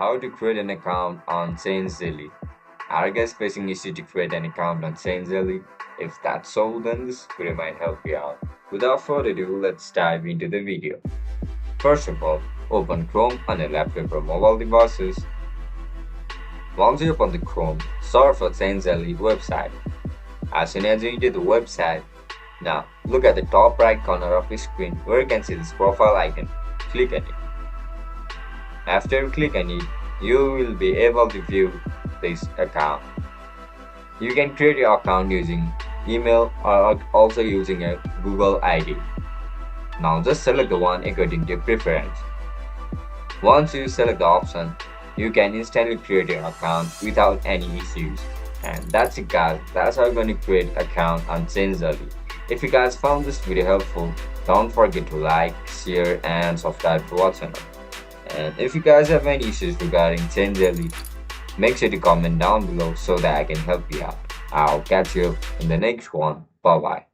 how to create an account on Changelly. Are you guys facing issue to create an account on Changelly? If that's so, then this video might help you out. Without further ado, let's dive into the video. First of all, open Chrome on your laptop or mobile devices. Once you open the Chrome, search for Changelly website. As soon as you enter the website, now look at the top right corner of the screen where you can see this profile icon. Click on it. After you click on it, you will be able to view this account. You can create your account using email or also using a Google ID. Now just select the one according to your preference. Once you select the option, you can instantly create your account without any issues. And that's it guys, that's how you're going to create an account on Changelly. If you guys found this video helpful, don't forget to like, share and subscribe to our channel. And if you guys have any issues regarding Changelly, make sure to comment down below so that I can help you out. I'll catch you in the next one. Bye bye.